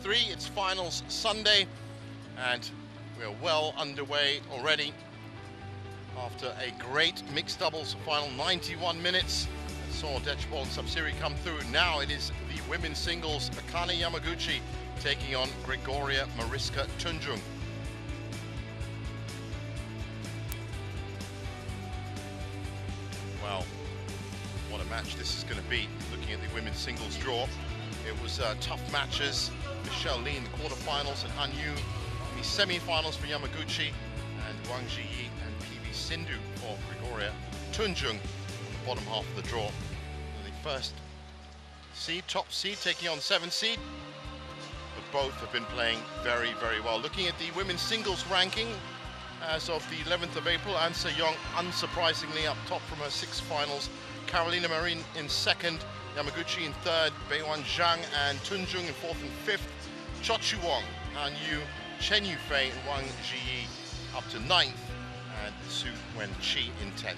2023. It's finals Sunday, and we're well underway already after a great mixed doubles final, 91 minutes. And saw Dechbol and Sapsiri come through. Now it is the women's singles, Akane Yamaguchi taking on Gregoria Mariska Tunjung. Well, what a match this is going to be. Looking at the women's singles draw, it was tough matches. Michelle Lee in the quarterfinals and Han Yu in the semi-finals for Yamaguchi, and Wang Zhiyi and PV Sindhu for Gregoria Tunjung in the bottom half of the draw. The first seed, top seed, taking on 7th seed. But both have been playing very, very well. Looking at the women's singles ranking, as of the 11th of April, An Se-young unsurprisingly up top from her 6 finals. Carolina Marin in 2nd, Yamaguchi in 3rd, Beiwan Zhang and Tunjung in 4th and 5th. Cho Chu-wong, Han Yu, Chen Yufei and Wang Zhiyi up to 9th, and Su Wen-chi in 10th.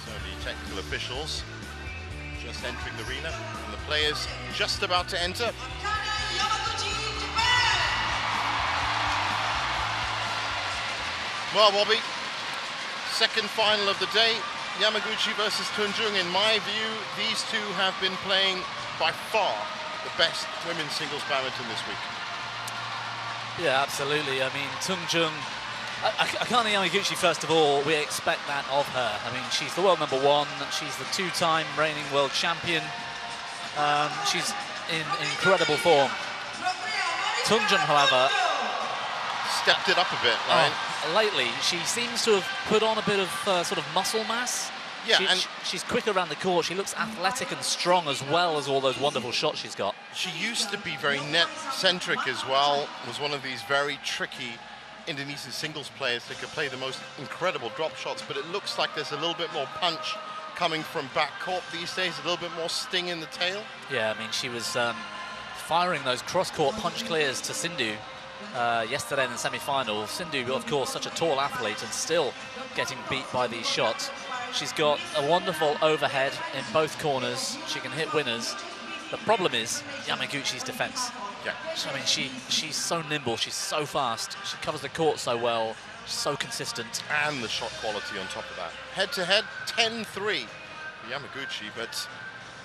So the technical officials just entering the arena, and the players just about to enter. Well, Bobby, second final of the day, Yamaguchi versus Tunjung. In my view, these two have been playing by far the best women's singles badminton this week. Yeah, absolutely. I mean, Tunjung, Akane Yamaguchi, first of all, we expect that of her. I mean, she's the world #1, she's the 2-time reigning world champion. She's in incredible form. Tunjung, however, stepped it up a bit, right? Lately, she seems to have put on a bit of sort of muscle mass. Yeah, she's quick around the court. She looks athletic and strong, as well as all those wonderful shots she's got. She used to be very net-centric as well. Was one of these very tricky Indonesian singles players that could play the most incredible drop shots, but it looks like there's a little bit more punch coming from backcourt these days, a little bit more sting in the tail. Yeah, I mean, she was firing those cross-court punch clears to Sindhu yesterday in the semi-final. Sindhu, of course, such a tall athlete and still getting beat by these shots. She's got a wonderful overhead in both corners. She can hit winners. The problem is Yamaguchi's defense. Yeah. I mean, she's so nimble, she's so fast, she covers the court so well, she's so consistent. And the shot quality on top of that. Head-to-head, 10-3 for Yamaguchi, but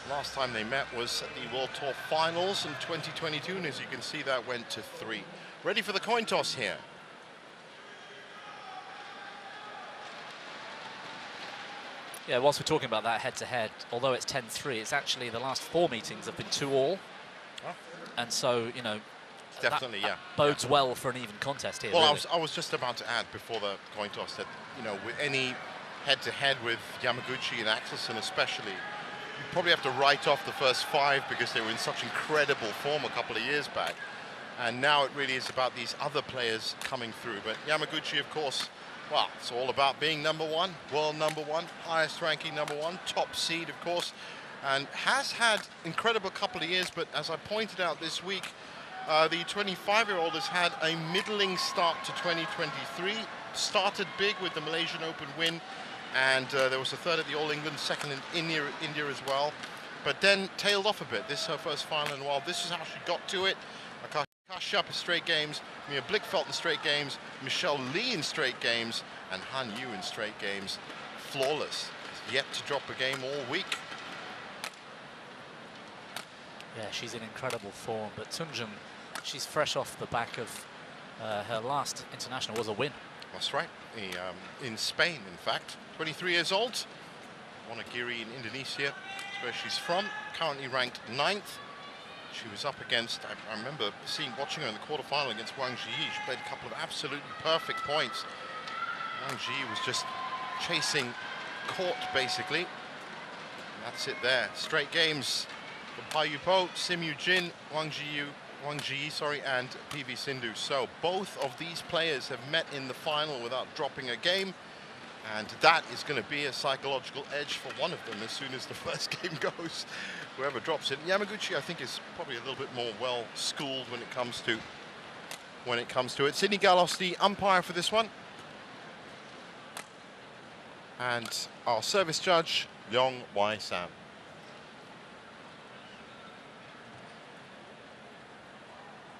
last time they met was at the World Tour Finals in 2022, and as you can see, that went to 3. Ready for the coin toss here. Yeah, whilst we're talking about that head-to-head, although it's 10-3, it's actually the last 4 meetings have been 2-all. Oh. And so, you know, definitely, that bodes well for an even contest here. Well, really. I was just about to add before the coin toss that, you know, with any head-to-head with Yamaguchi and Axelsen especially, you probably have to write off the first 5 because they were in such incredible form a couple of years back. And now it really is about these other players coming through. But Yamaguchi, of course, well, it's all about being #1, world #1, highest ranking #1, top seed, of course, and has had incredible couple of years. But as I pointed out this week, the 25-year-old has had a middling start to 2023. Started big with the Malaysian Open win, and there was a 3rd at the All England, 2nd in India as well. But then tailed off a bit. This is her first final in a while. This is how she got to it. Kashyap in straight games, Mia Blichfeld in straight games, Michelle Lee in straight games, and Han Yu in straight games. Flawless. Yet to drop a game all week. Yeah, she's in incredible form, but Tunjung, she's fresh off the back of her last international was a win. That's right, in Spain, in fact. 23 years old, Wonogiri in Indonesia, that's where she's from, currently ranked 9th. She was up against, I remember watching her in the quarterfinal against Wang Zhiyi. She played a couple of absolutely perfect points. Wang Zhiyi was just chasing court, basically. And that's it there. Straight games for Pa Yupo, Sim Yu Jin, Wang Zhiyi, and PV Sindhu. So both of these players have met in the final without dropping a game. And that is going to be a psychological edge for one of them as soon as the first game goes. Whoever drops it. Yamaguchi, I think, is probably a little bit more well-schooled when it comes to it. Sidney Gallos, the umpire for this one. and our service judge, Leong Wai Sam.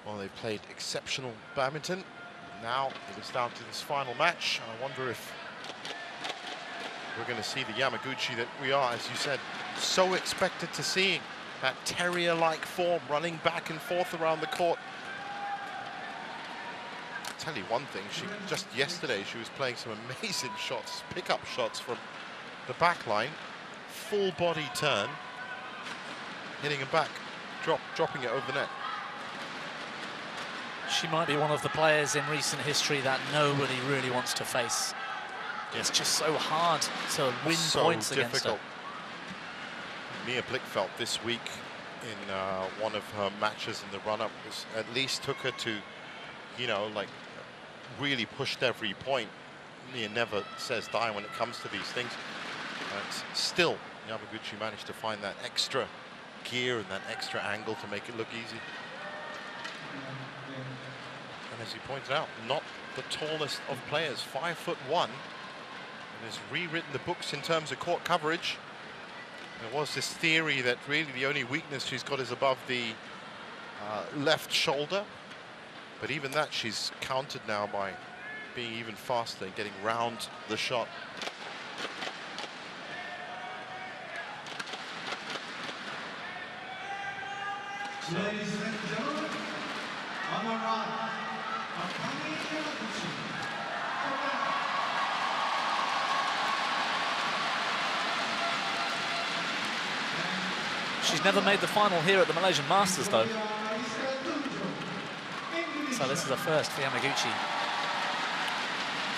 Well, they played exceptional badminton. Now it is down to this final match. I wonder if we're going to see the Yamaguchi that we are, as you said, so expected to see. That terrier-like form, running back and forth around the court. I'll tell you one thing, just yesterday she was playing some amazing shots, pick-up shots from the back line. Full body turn, hitting him back, dropping it over the net. She might be one of the players in recent history that nobody really wants to face. Yeah. It's just so hard to win points against her. Mia Blickfeld this week in one of her matches in the run-up at least took her to, you know, like really pushed every point. Mia never says die when it comes to these things. But still, Yamaguchi managed to find that extra gear and that extra angle to make it look easy. And as he pointed out, not the tallest of players, 5'1", and has rewritten the books in terms of court coverage. There was this theory that really the only weakness she's got is above the left shoulder, but even that she's countered now by being even faster and getting round the shot. So. Ladies and gentlemen, on the right, Akane Yamaguchi. She's never made the final here at the Malaysian Masters, though. So this is a first for Yamaguchi.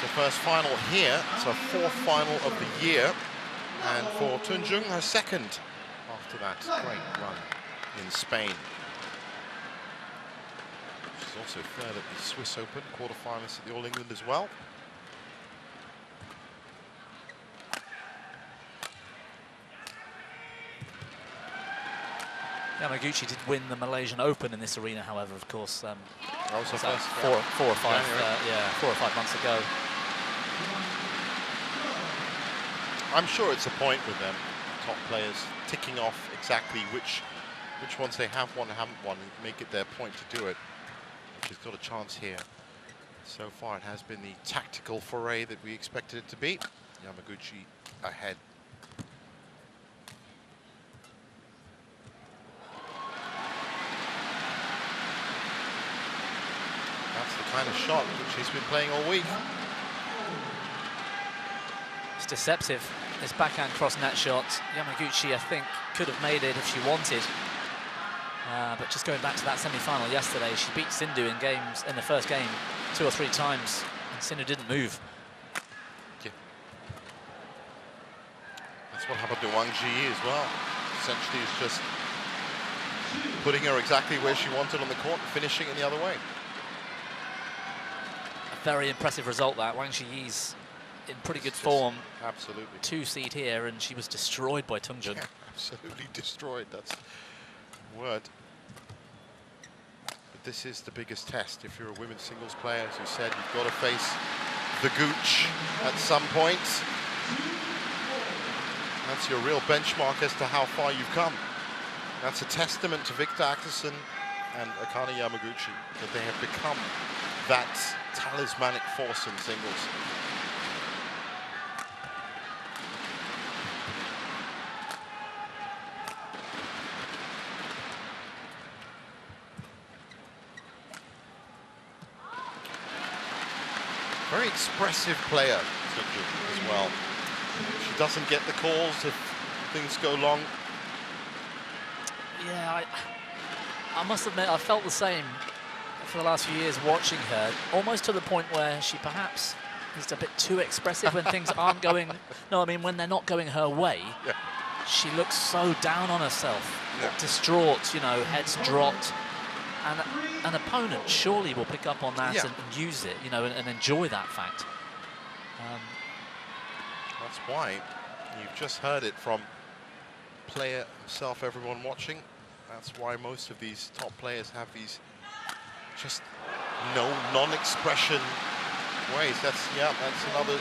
The first final here. It's her fourth final of the year. And for Tunjung, her second after that great run in Spain. She's also third at the Swiss Open, quarterfinalist at the All England as well. Yamaguchi did win the Malaysian Open in this arena, however, of course. That was her first, four or five months ago. I'm sure it's a point with them, top players, ticking off exactly which ones they have won and haven't won, and make it their point to do it. She's got a chance here. So far, it has been the tactical foray that we expected it to be. Yamaguchi ahead. That's the kind of shot which she's been playing all week. It's deceptive, this backhand cross net shot. Yamaguchi, I think, could have made it if she wanted. But just going back to that semi-final yesterday, she beat Sindhu in the first game 2 or 3 times, and Sindhu didn't move. Yeah. That's what happened to Wang Ji as well. Essentially, it's just putting her exactly where she wanted on the court and finishing it the other way. A very impressive result, that. Wang Ji's in pretty good form. Absolutely. 2 seed here, and she was destroyed by Tunjung. Yeah, absolutely destroyed. That's the word. But this is the biggest test. If you're a women's singles player, as you said, you've got to face the Gooch at some point. That's your real benchmark as to how far you've come. That's a testament to Victor Axelsen and Akane Yamaguchi, that they have become that talismanic force in singles. Very expressive player, as well. She doesn't get the calls if things go long. Yeah, I must admit, I felt the same for the last few years watching her, almost to the point where she perhaps is a bit too expressive when things aren't going... No, I mean, when they're not going her way, yeah. She looks so down on herself, yeah. Distraught, you know, heads dropped. And an opponent surely will pick up on that, yeah. and use it, you know, and enjoy that fact. That's why you've just heard it from player himself, everyone watching. That's why most of these top players have these just no non-expression ways. That's another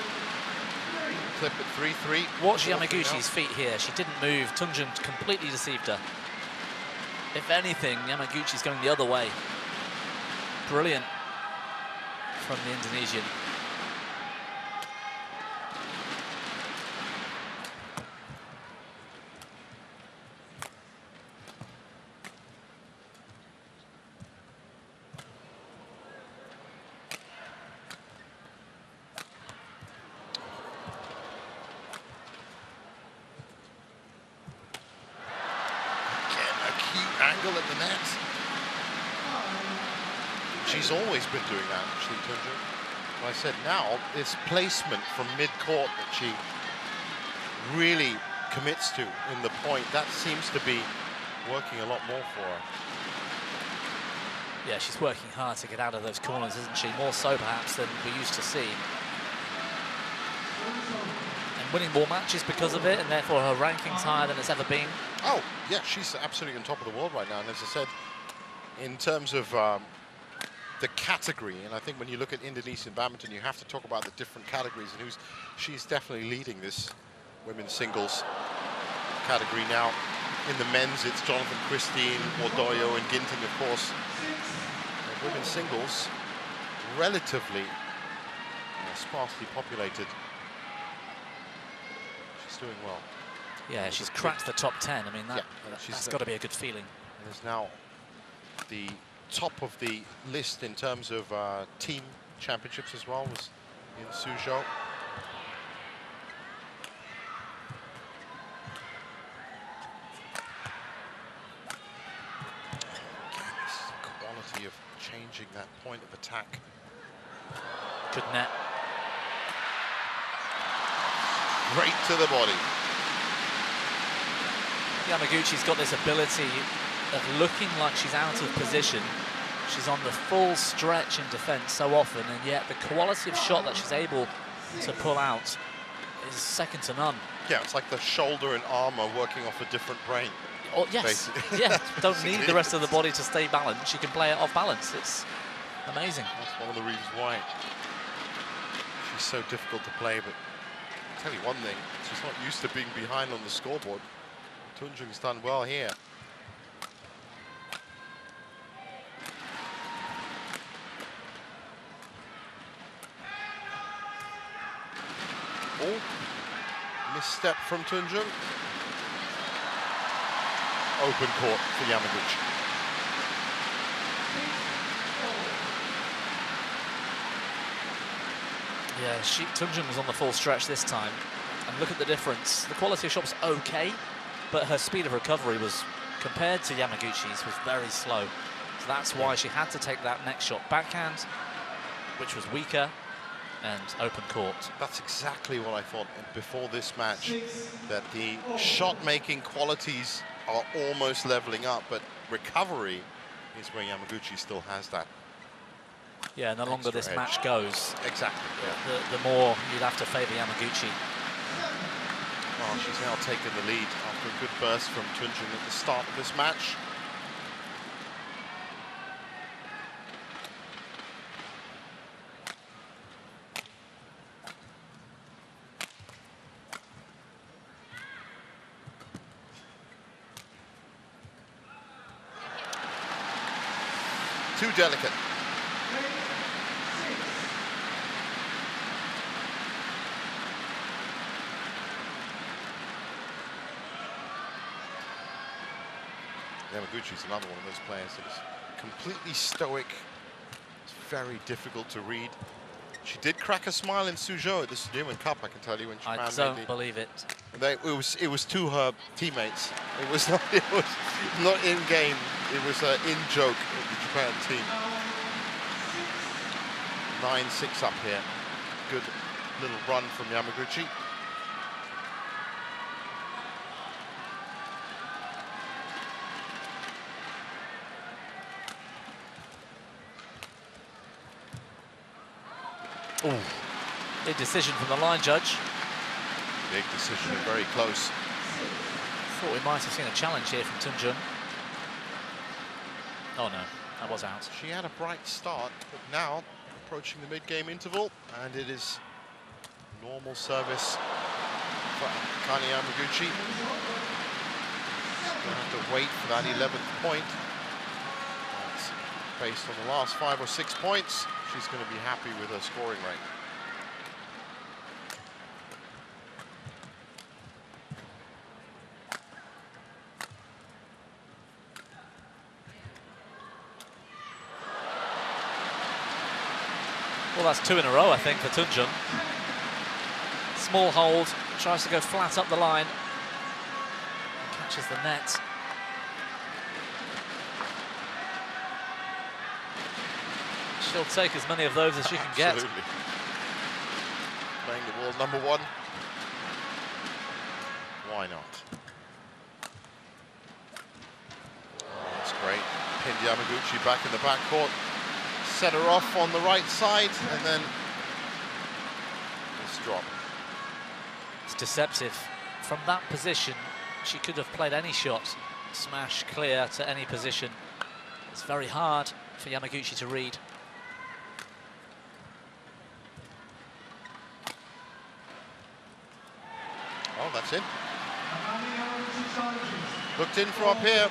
Clip at 3-3. Watch Yamaguchi's feet here. She didn't move. Tunjung completely deceived her. If anything, Yamaguchi's going the other way. Brilliant from the Indonesian. Angle at the net. She's always been doing that, actually, Tunjung. I said now, it's placement from mid-court that she really commits to in the point. That seems to be working a lot more for her. Yeah, she's working hard to get out of those corners, isn't she? More so, perhaps, than we used to see. And winning more matches because of it, and therefore her ranking's higher than it's ever been. Oh, yeah, she's absolutely on top of the world right now. And as I said, in terms of the category, and I think when you look at Indonesian badminton, you have to talk about the different categories, and she's definitely leading this women's singles category now. In the men's, it's Jonathan Christine, Wardoyo, and Ginting, of course. And women's singles, relatively sparsely populated. She's doing well. Yeah, she's cracked the top 10. I mean, that's got to be a good feeling. Is now the top of the list in terms of team championships as well, was in Suzhou. Again, this is the quality of changing that point of attack. Good net. Right to the body. Yamaguchi's got this ability of looking like she's out of position. She's on the full stretch in defence so often, and yet the quality of shot that she's able to pull out is second to none. Yeah, it's like the shoulder and arm are working off a different brain. Oh, yes, yeah, don't need the rest of the body to stay balanced. She can play it off balance. It's amazing. That's one of the reasons why she's so difficult to play, but I'll tell you one thing, she's not used to being behind on the scoreboard. Tunjung's done well here. Oh, misstep from Tunjung. Open court for Yamaguchi. Yeah, Tunjung was on the full stretch this time. And look at the difference. The quality of shot was okay, but her speed of recovery was, compared to Yamaguchi's, was very slow. So that's why she had to take that next shot backhand, which was weaker, and open court. That's exactly what I thought before this match, that the shot-making qualities are almost leveling up, but recovery is where Yamaguchi still has that. Yeah, and the longer this match goes, exactly, yeah, the more you'd have to favour Yamaguchi. Well, she's now taken the lead after a good burst from Tunjung at the start of this match. Too delicate. Yamaguchi's another one of those players that is completely stoic. It's very difficult to read. She did crack a smile in Suzhou at the Sudirman Cup, I can tell you, when Japan I don't believe it. It was to her teammates. It was not in game. It was an in joke of the Japan team. 9-6 up here. Good little run from Yamaguchi. Ooh. Big decision from the line judge. Big decision and very close. Thought we might have seen a challenge here from Tunjung. Oh no, that was out. She had a bright start, but now approaching the mid-game interval, and it is Normal service for Akane Yamaguchi. Gonna have to wait for that 11th point. That's based on the last 5 or 6 points. She's going to be happy with her scoring rate. Well, that's 2 in a row, I think, for Tunjung. Small hold, tries to go flat up the line. Catches the net. She'll take as many of those as she can get. Absolutely. Playing the world number 1. Why not? Oh, that's great. Pinned Yamaguchi back in the backcourt. Set her off on the right side, and then this drop. It's deceptive. From that position, she could have played any shot. Smash clear to any position. It's very hard for Yamaguchi to read. Oh, that's in. Looked in for up here.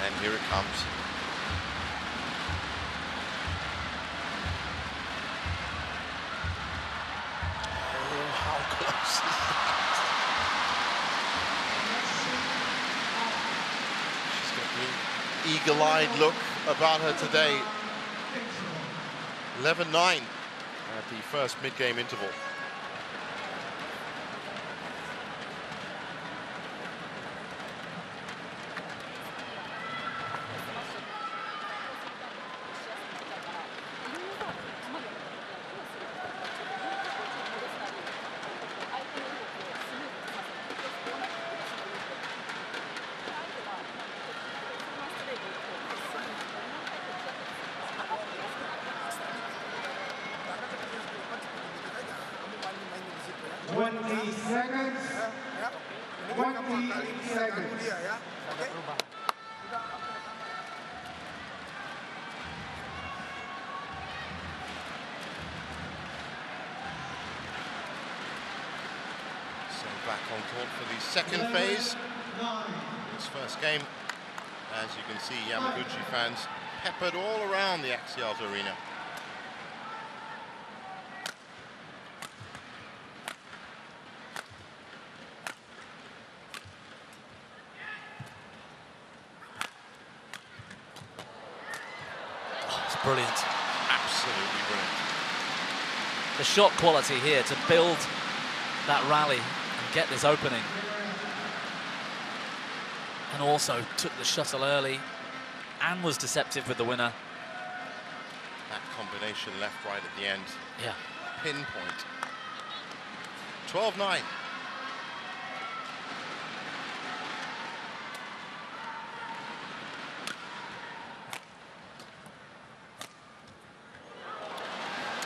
And here it comes. Oh, how close is that? She's got an eagle-eyed look about her today. 11-9 at the first mid-game interval. Back on court for the second phase. This first game, as you can see, Yamaguchi fans peppered all around the Axiata Arena. Oh, it's brilliant. Absolutely brilliant. The shot quality here to build that rally, get this opening, and also took the shuttle early and was deceptive with the winner. That combination left-right at the end. Yeah. Pinpoint. 12-9.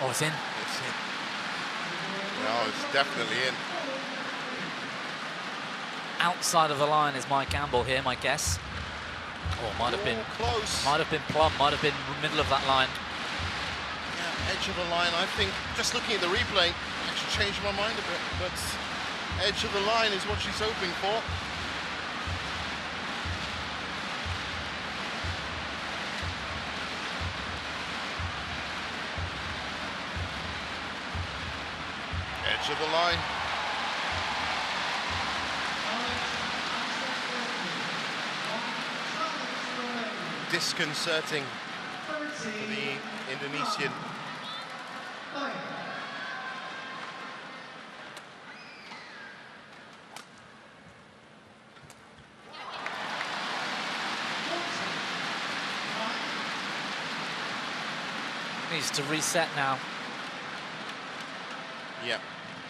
Oh, it's in. It's in. No, it's definitely in. Outside of the line is my gamble here, my guess. Or might have been close. Might have been plumb, might have been middle of that line. Yeah, edge of the line. I think just looking at the replay, actually changed my mind a bit. But edge of the line is what she's hoping for. Edge of the line. Disconcerting for the Indonesian. Needs to reset now. Yeah,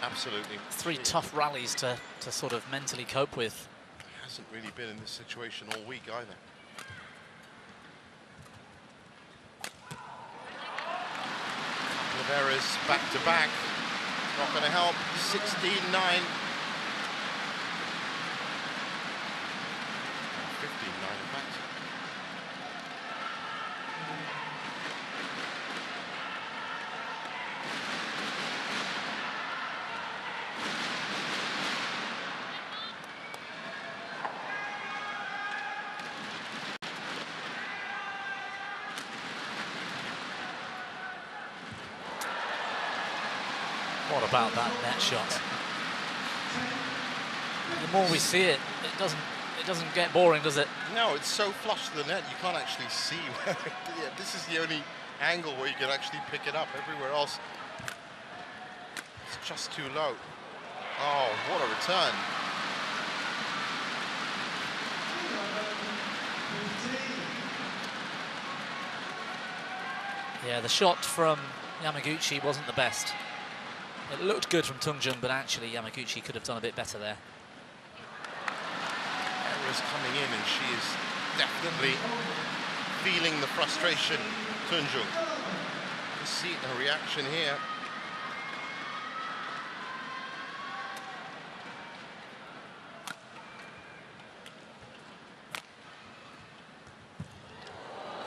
absolutely. 3 tough rallies to sort of mentally cope with. Has hasn't really been in this situation all week either. Couple of errors back to back. Not going to help. 16-9. 15-9 in fact. What about that net shot? The more we see it, it doesn't get boring, does it? No, it's so flush to the net, you can't actually see where yeah, this is the only angle where you can actually pick it up. Everywhere else, it's just too low. Oh, what a return. Yeah, the shot from Yamaguchi wasn't the best. It looked good from Tunjung, but actually Yamaguchi could have done a bit better there. Errors coming in, and she is definitely feeling the frustration, Tunjung. You see her reaction here.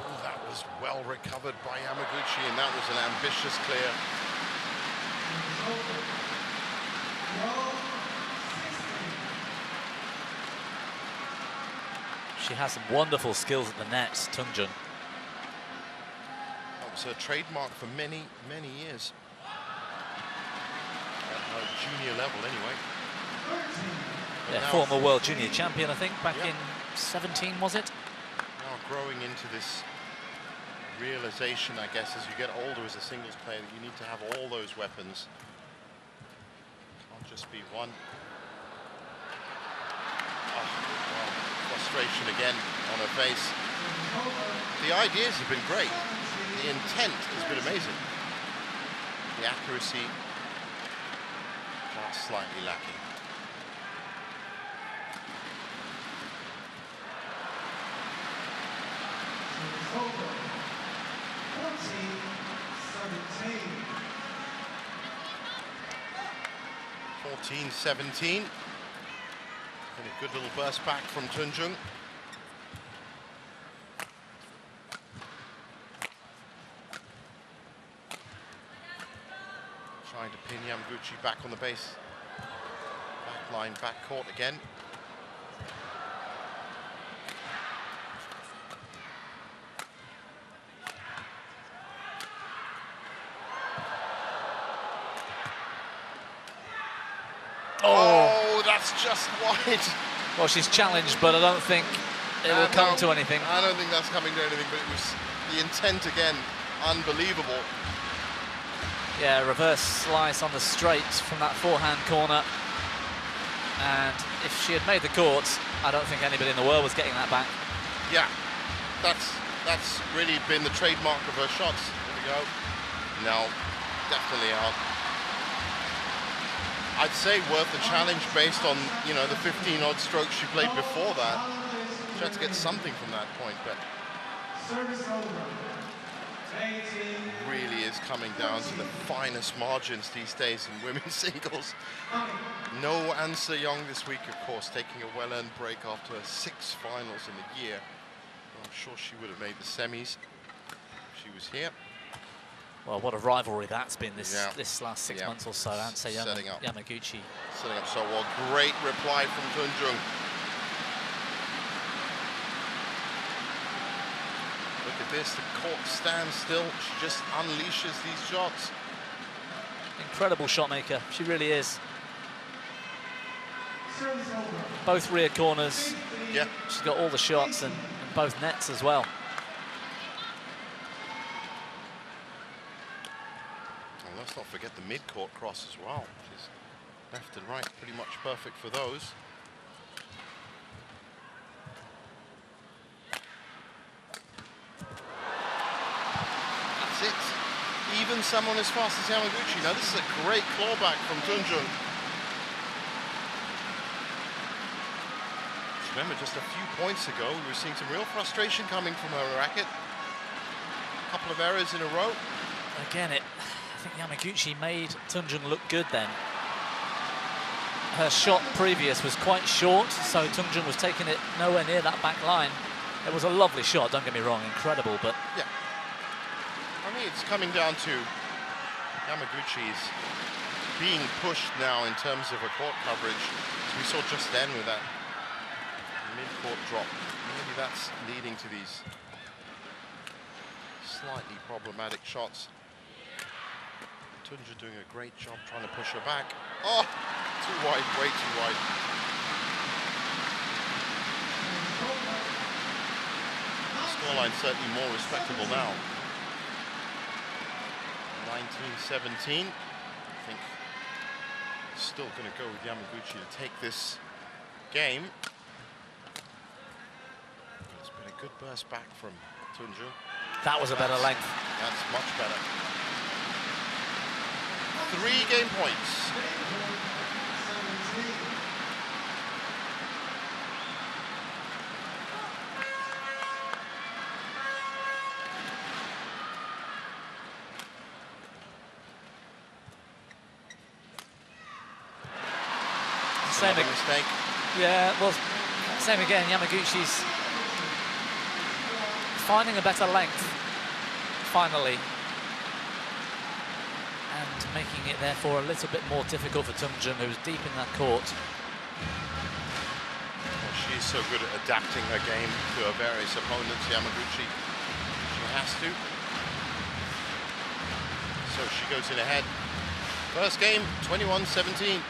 Oh, that was well recovered by Yamaguchi, and that was an ambitious clear. She has some wonderful skills at the net, Tunjung. That was her trademark for many, many years. At her junior level, anyway. Yeah, former world junior champion, I think, back in 17, was it? Now growing into this realization, I guess, as you get older as a singles player, that you need to have all those weapons. Can't just be one. Oh, well, frustration again on her face. The ideas have been great. The intent has been amazing. The accuracy just slightly lacking. It's 14-17. And a good little burst back from Tunjung. Trying to pin Yamaguchi back on the base. Back line, back court again. Oh, that's just wide. Well, she's challenged, but I don't think it will come to anything. I don't think that's coming to anything, but it was the intent again, unbelievable. Yeah, reverse slice on the straight from that forehand corner. And if she had made the court, I don't think anybody in the world was getting that back. Yeah, that's really been the trademark of her shots. There we go. No, definitely out. I'd say worth the challenge based on, you know, the 15-odd strokes she played before that. She had to get something from that point, but really is coming down to the finest margins these days in women's singles. No An Se-young this week, of course, taking a well-earned break after 6 finals in a year. I'm sure she would have made the semis if she was here. Well, what a rivalry that's been this last 6 months or so. An Se-young and Yamaguchi. Setting up so well. Great reply from Tunjung. Look at this, the court stands still. She just unleashes these shots. Incredible shot maker, she really is. Both rear corners. Yeah. She's got all the shots and both nets as well. And let's not forget the mid-court cross as well. She's left and right, pretty much perfect for those. That's it. Even someone as fast as Yamaguchi. Now this is a great clawback from Tunjung. She remember just a few points ago, we were seeing some real frustration coming from her racket. A couple of errors in a row. Again, I think Yamaguchi made Tunjung look good then. Her shot previous was quite short, so Tunjung was taking it nowhere near that back line. It was a lovely shot, don't get me wrong, incredible, but... Yeah. I mean, it's coming down to Yamaguchi's being pushed now in terms of her court coverage, as we saw just then with that mid-court drop. Maybe that's leading to these slightly problematic shots. Tunjung doing a great job trying to push her back. Oh, too wide, way too wide. Scoreline certainly more respectable now. 19-17. I think still going to go with Yamaguchi to take this game. It's been a good burst back from Tunjung. That was a better length. That's much better. 3 game points. Same mistake. Yeah, well, same again. Yamaguchi's finding a better length, finally, and making it therefore a little bit more difficult for Tunjung, who's deep in that court. Well, she's so good at adapting her game to her various opponents, Yamaguchi. She has to. So she goes in ahead. First game, 21-17.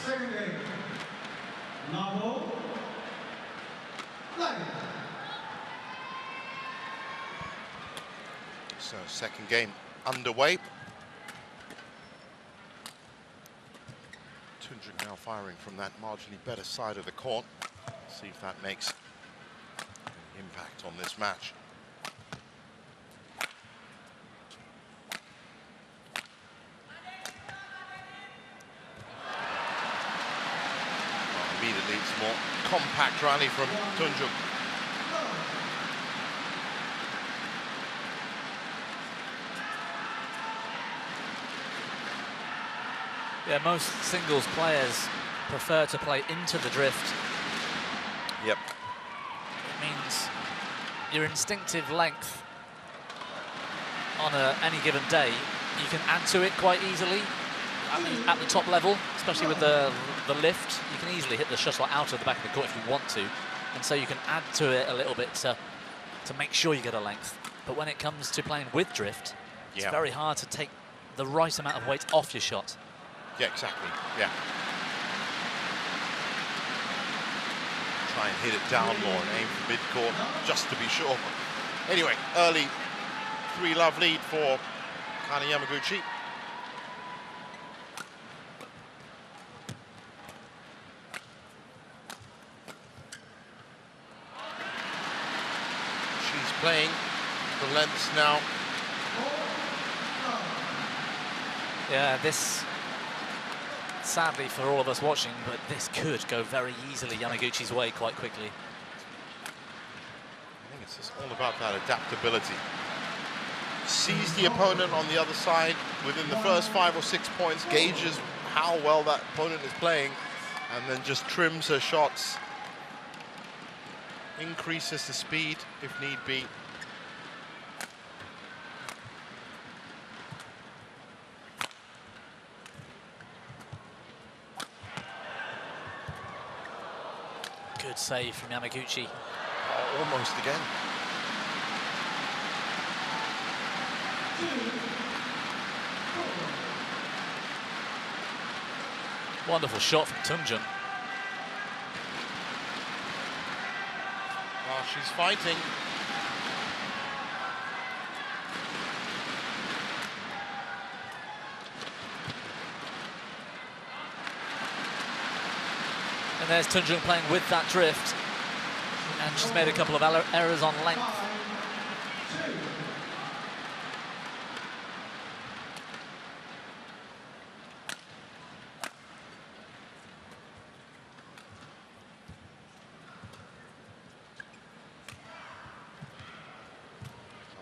Second game, Lavo, Light. So second game underway. Tunjung now firing from that marginally better side of the court. See if that makes an impact on this match. Immediately it's more compact rally from Tunjung. Yeah, most singles players prefer to play into the drift. Yep. It means your instinctive length on any given day, you can add to it quite easily at the top level, especially with the lift. You can easily hit the shuttle out of the back of the court if you want to, and so you can add to it a little bit to make sure you get a length. But when it comes to playing with drift, it's very hard to take the right amount of weight off your shot. Yeah, exactly. Yeah. Try and hit it down more and aim for mid-court just to be sure. Anyway, early 3-love lead for Akane Yamaguchi. playing the lengths now. Yeah, this, sadly for all of us watching, but this could go very easily Yamaguchi's way quite quickly. I think it's just all about that adaptability. Sees the opponent on the other side within the first 5 or 6 points, gauges how well that opponent is playing, and then just trims her shots, increases the speed if need be. Good save from Yamaguchi. Oh, almost again. Wonderful shot from Tunjung. Oh, she's fighting. And there's Tunjung playing with that drift. And she's made a couple of errors on length.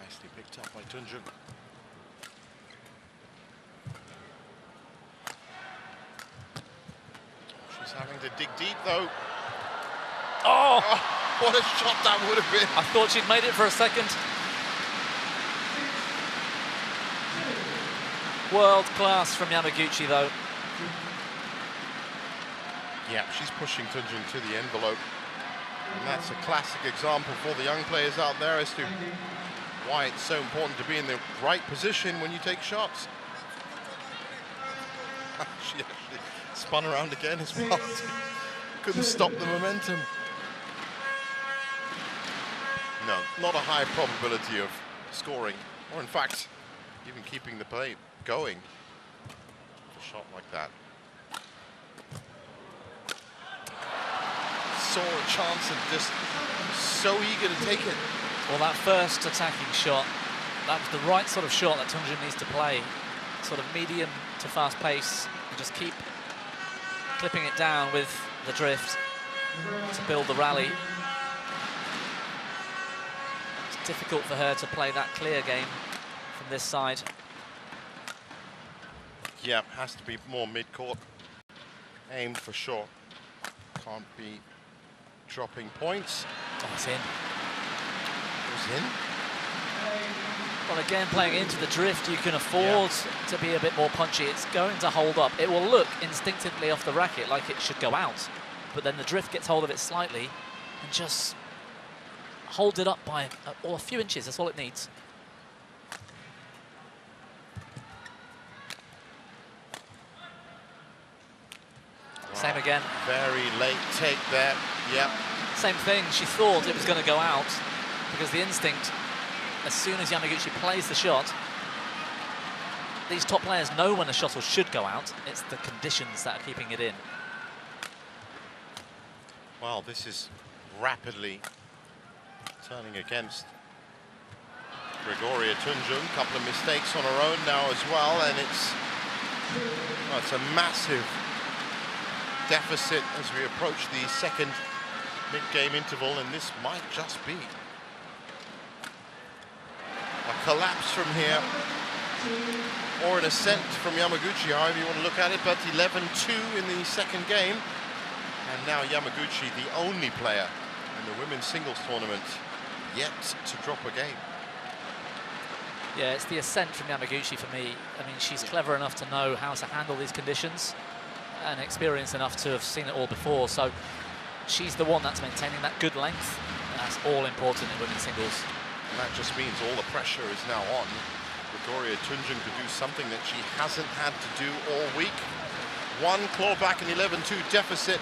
Nicely picked up by Tunjung. She's having to dig deep though. Oh! What a shot that would have been. I thought she'd made it for a second. World class from Yamaguchi though. Yeah, she's pushing Tunjung to the envelope. And that's a classic example for the young players out there as to why it's so important to be in the right position when you take shots. She actually spun around again as well. Couldn't stop the momentum. No, not a high probability of scoring, or in fact, even keeping the play going. A shot like that. Saw a chance and just so eager to take it. Well, that first attacking shot, that was the right sort of shot that Tunjung needs to play. Sort of medium to fast pace, and just keep clipping it down with the drift to build the rally. It's difficult for her to play that clear game from this side. Yeah, has to be more mid-court aimed for sure. Can't be dropping points. Oh, it's in. It was in. Well, again, playing into the drift, you can afford to be a bit more punchy. It's going to hold up. It will look instinctively off the racket like it should go out, but then the drift gets hold of it slightly and just holds it up by a few inches. That's all it needs. Wow. Same again. Very late take there. Yeah. Same thing. She thought it was going to go out because the instinct, as soon as Yamaguchi plays the shot, these top players know when a shuttle should go out. It's the conditions that are keeping it in. Well, this is rapidly turning against Gregoria Tunjung. A couple of mistakes on her own now as well, and it's a massive deficit as we approach the second mid-game interval, and this might just be a collapse from here, or an ascent from Yamaguchi, however you want to look at it. But 11-2 in the second game, and now Yamaguchi, the only player in the women's singles tournament yet to drop a game. Yeah, it's the ascent from Yamaguchi for me. I mean, she's clever enough to know how to handle these conditions and experienced enough to have seen it all before. So she's the one that's maintaining that good length. That's all important in women's singles. And that just means all the pressure is now on Gregoria Tunjung to do something that she hasn't had to do all week. One clawback and 11-2 deficit.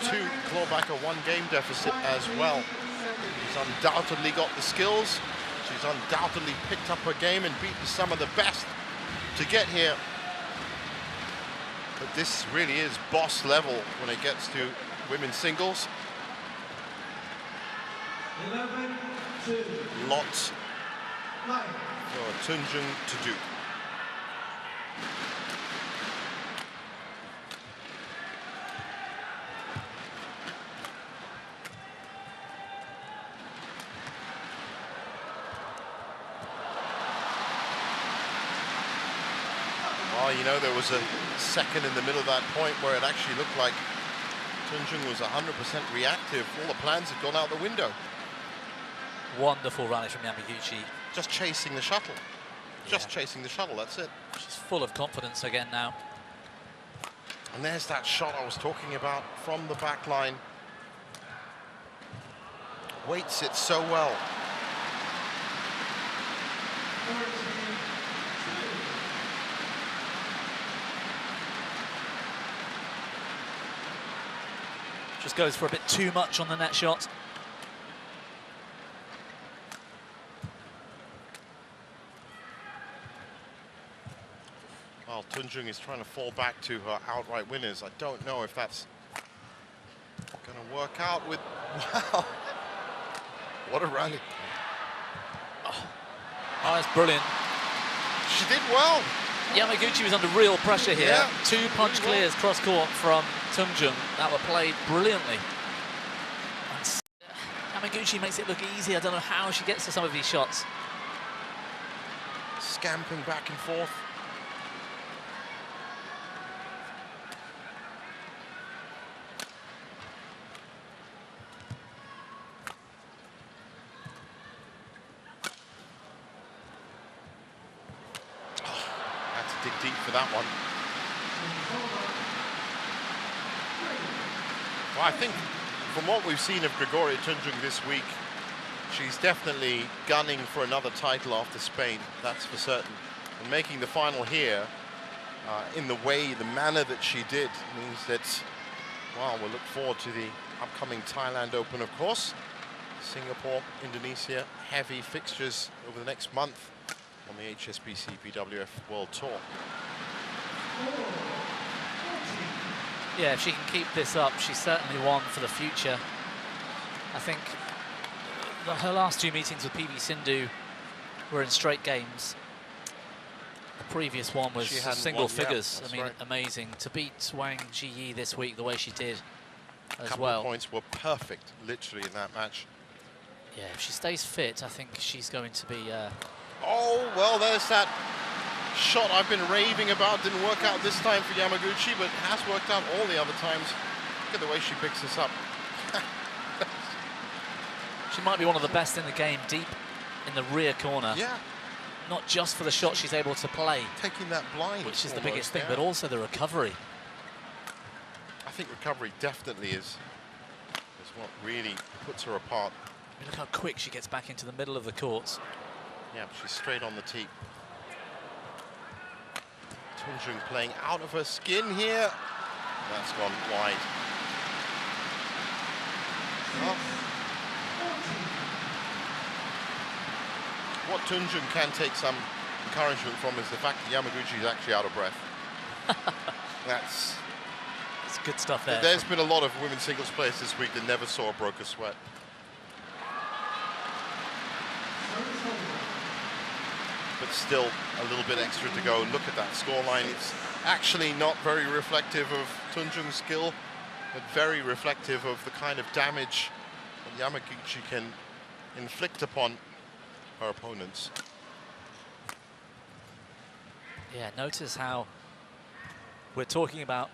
Two clawback, a one-game deficit as well. She's undoubtedly got the skills. She's undoubtedly picked up her game and beaten some of the best to get here. But this really is boss level when it gets to women's singles. 11. Lots for Tunjung to do. Well, you know, there was a second in the middle of that point where it actually looked like Tunjung was 100% reactive. All the plans had gone out the window. Wonderful rally from Yamaguchi. Just chasing the shuttle. Just chasing the shuttle, that's it. She's full of confidence again now. And there's that shot I was talking about from the back line. Weights it so well. Just goes for a bit too much on the net shot. Well, Tunjung is trying to fall back to her outright winners. I don't know if that's going to work out with... Wow! What a rally. Oh, that's brilliant. She did well. Yamaguchi was under real pressure here. Yeah. 2 punch clears cross-court from Tunjung that were played brilliantly. And Yamaguchi makes it look easy. I don't know how she gets to some of these shots. Scamping back and forth. Dig deep for that one. Well, I think from what we've seen of Gregoria Tunjung this week, she's definitely gunning for another title after Spain, that's for certain. And making the final here in the manner that she did means that, well, we'll look forward to the upcoming Thailand Open, of course. Singapore, Indonesia, heavy fixtures over the next month on the HSBC BWF World Tour. Yeah, if she can keep this up, she's certainly one for the future. I think her last 2 meetings with PV Sindhu were in straight games. The previous one was single figures. I mean, amazing. To beat Wang Jiyi this week the way she did as Couple well. Of points were perfect, literally, in that match. Yeah, if she stays fit, I think she's going to be... Oh, well, there's that shot I've been raving about. Didn't work out this time for Yamaguchi, but has worked out all the other times. Look at the way she picks this up. She might be one of the best in the game, deep in the rear corner. Yeah. Not just for the shot she's able to play. Taking that blind. Which is the biggest thing, but also the recovery. I think recovery definitely is what really puts her apart. I mean, look how quick she gets back into the middle of the courts. Yeah, she's straight on the tee. Tunjung playing out of her skin here. That's gone wide. Well, what Tunjung can take some encouragement from is the fact that Yamaguchi is actually out of breath. That's good stuff there. There's been a lot of women's singles players this week that never saw a broken sweat. But still a little bit extra to go. Look at that scoreline. It's actually not very reflective of Tunjung's skill, but very reflective of the kind of damage that Yamaguchi can inflict upon her opponents. Yeah, notice how we're talking about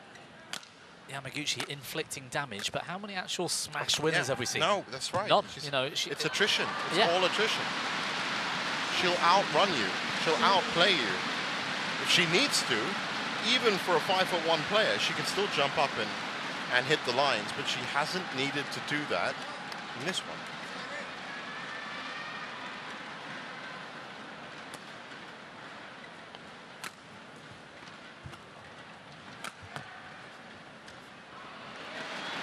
Yamaguchi inflicting damage, but how many actual smash winners have we seen? No, that's right. None. You know, it's attrition. It's all attrition. She'll outrun you. She'll outplay you. If she needs to, even for a 5'1" player, she can still jump up and hit the lines, but she hasn't needed to do that in this one.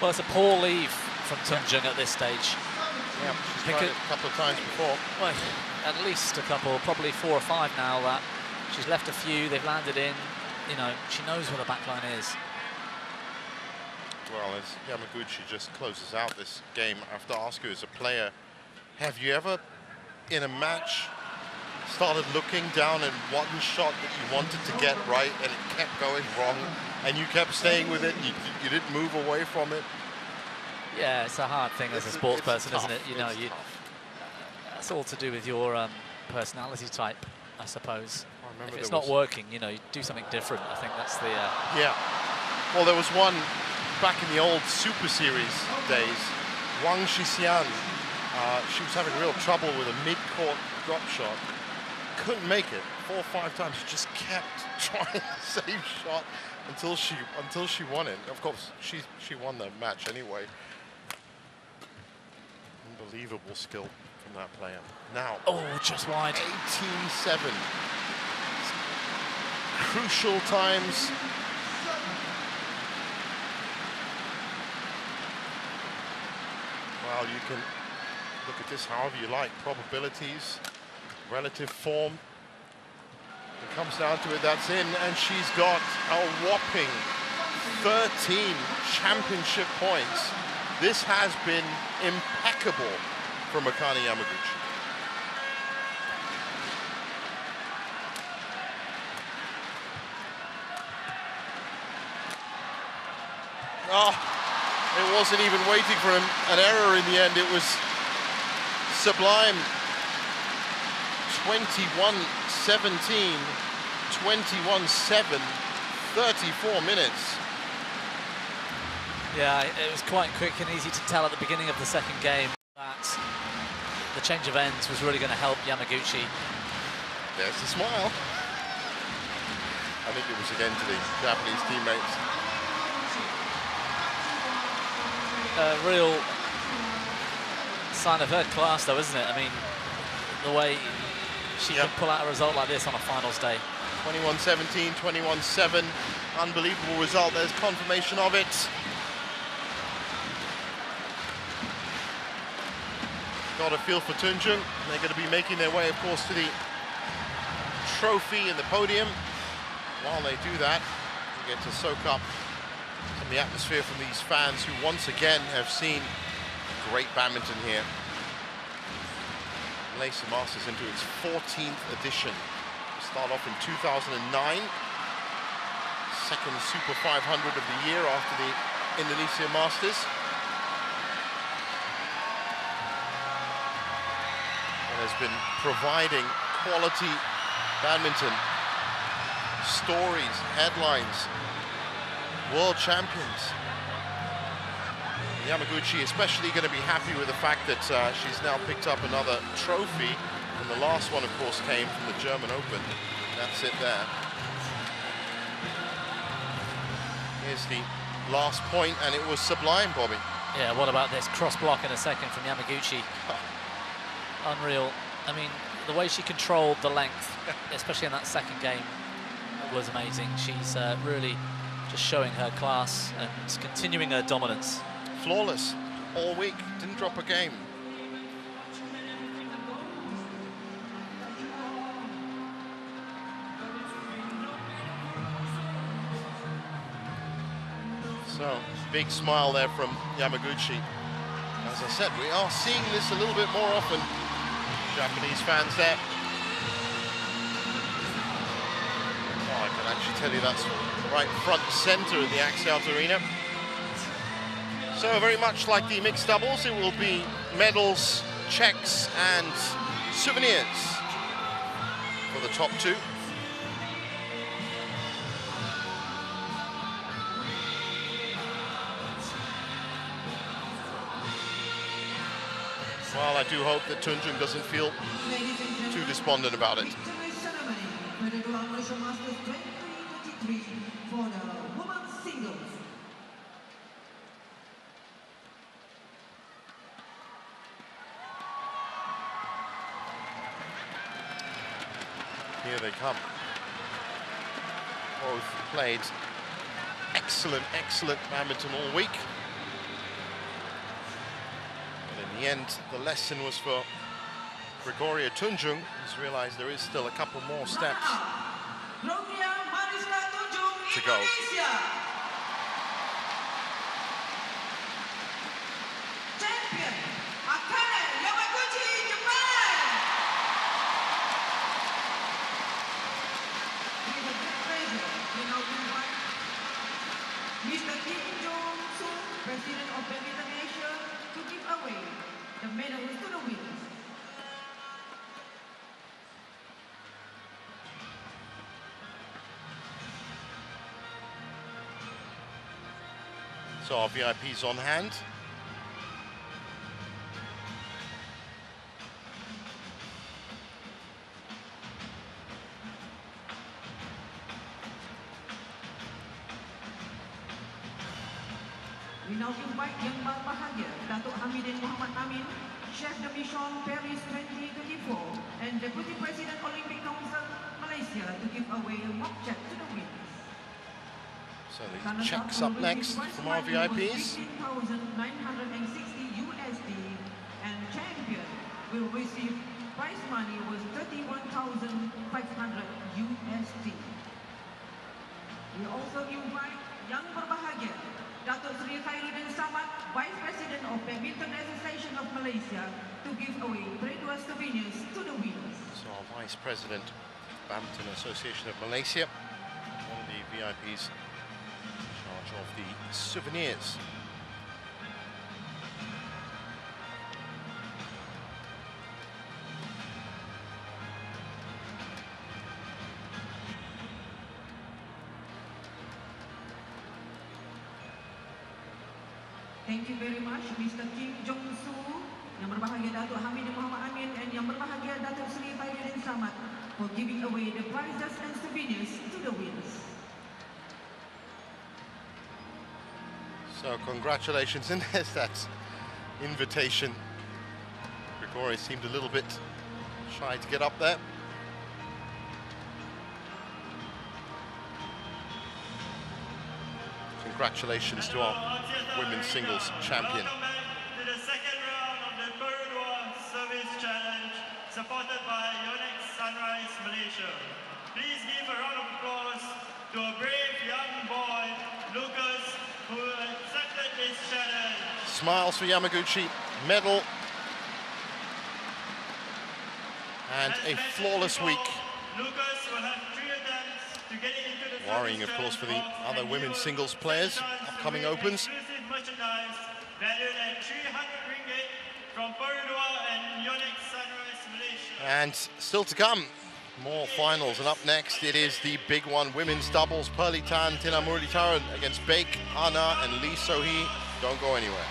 Well, it's a poor leave from Tunjung at this stage. Yeah, she's tried it a couple of times before. Well, at least a couple, probably 4 or 5 now that she's left a few, they've landed in. You know, she knows what the back line is. Well, as Yamaguchi just closes out this game, I have to ask you as a player, have you ever in a match started looking down at one shot that you wanted to get right and it kept going wrong and you kept staying with it, you didn't move away from it? Yeah, it's a hard thing as a sports person, tough. isn't it? You know, that's all to do with your personality type, I suppose. If it's not working, you know, you do something different. I think that's the... Yeah. Well, there was one back in the old Super Series days, Wang Shixian. She was having real trouble with a mid-court drop shot. Couldn't make it 4 or 5 times. She just kept trying the same shot until she won it. Of course, she won the match anyway. Unbelievable skill from that player. Now, oh, just wide. 18-7. Crucial times. Well, you can look at this however you like. Probabilities, relative form. It comes down to it, that's in, and she's got a whopping 13 championship points. This has been impeccable from Akane Yamaguchi. Oh, it wasn't even waiting for an error in the end. It was sublime. 21-17, 21-7, 34 minutes. Yeah, it was quite quick and easy to tell at the beginning of the second game that the change of ends was really going to help Yamaguchi. There's the smile. I think it was again to the Japanese teammates. A real sign of her class, though, isn't it? I mean, the way she can pull out a result like this on a finals day. 21-17, 21-7. Unbelievable result. There's confirmation of it. Got a feel for Tunjung. They're going to be making their way, of course, to the trophy and the podium. While they do that, we get to soak up some of the atmosphere from these fans who once again have seen great badminton here. Malaysia Masters into its 14th edition. Start off in 2009. Second Super 500 of the year after the Indonesia Masters. And has been providing quality badminton stories, headlines, world champions. Yamaguchi especially going to be happy with the fact that she's now picked up another trophy, and the last one, of course, came from the German Open. That's it there. Here's the last point, and it was sublime, Bobby. Yeah, what about this cross block in a second from Yamaguchi? Unreal. I mean, the way she controlled the length, especially in that second game, was amazing. She's really just showing her class and continuing her dominance. Flawless all week, didn't drop a game. So, big smile there from Yamaguchi. As I said, we are seeing this a little bit more often. Japanese fans there. Oh, I can actually tell you that's right front center of the Axiata Arena. So very much like the mixed doubles, it will be medals, checks and souvenirs for the top two. Well, I do hope that Tunjung doesn't feel too despondent about it. PERODUA Malaysia Masters 2023 for the women's singles. Here they come. Both played excellent badminton all week. But in the end, the lesson was for Gregoria Tunjung, who's realized there is still a couple more steps Gregoria Mariska Tunjung, to go. Indonesia. Champion, Akane Yamaguchi, Japan. the medals to the winners. So our VIPs on hand. We now invite Yang Berbahagia Datuk Hamidin Muhammad Amin, Chef de Mission Paris 2024 and Deputy President Olympic Council Malaysia to give away a mock check to the winners. So the checks up next from our VIPs. $15,960 USD and champion will receive prize money was $31,500 USD. We also invite Yang Berbahagia Datuk Seri Khairuddin Samad, Vice President of Badminton Association of Malaysia, to give away PERODUA souvenirs to the winners. So our Vice President, Badminton Association of Malaysia, one of the VIPs in charge of the souvenirs. Thank you very much, Mr. Kim Jong-soo, Yang Berbahagia Datuk Hamidin Muhammad Amin, and Yang Berbahagia Datuk Seri Khairuddin Samad for giving away the prizes and souvenirs to the winners. So congratulations, and there's that invitation. Gregoria seemed a little bit shy to get up there. Congratulations to our women's singles champion. Welcome back to the second round of the PERODUA Service Challenge, supported by Yonex Sunrise Malaysia. Please give a round of applause to a brave young boy, Lucas, who accepted this challenge. Smiles for Yamaguchi, medal, and a flawless week. Lucas will have 3 attempts to get into the Worrying, of course, for the other women's singles players, upcoming opens. Exclusive merchandise valued at 300 ringgit from PERODUA and Yonex Sunrise Malaysia. And still to come, more finals. And up next, it is the big one, women's doubles. Pearly Tan, Tina Muralidharan against Baek, Anna, and Lee So-hee. Don't go anywhere.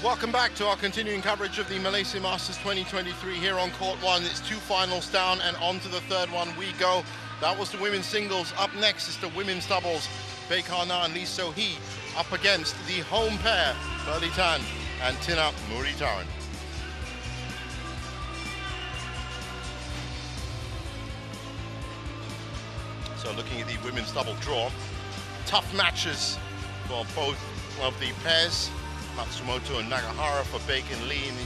Welcome back to our continuing coverage of the Malaysia Masters 2023 here on Court 1. It's 2 finals down and on to the third one we go. That was the women's singles. Up next is the women's doubles. Baek Ha-na and Lee So-hee up against the home pair, Pearly Tan and Tina Muritaran. So looking at the women's double draw, tough matches for both of the pairs. Matsumoto and Nagahara for Baek and Lee in the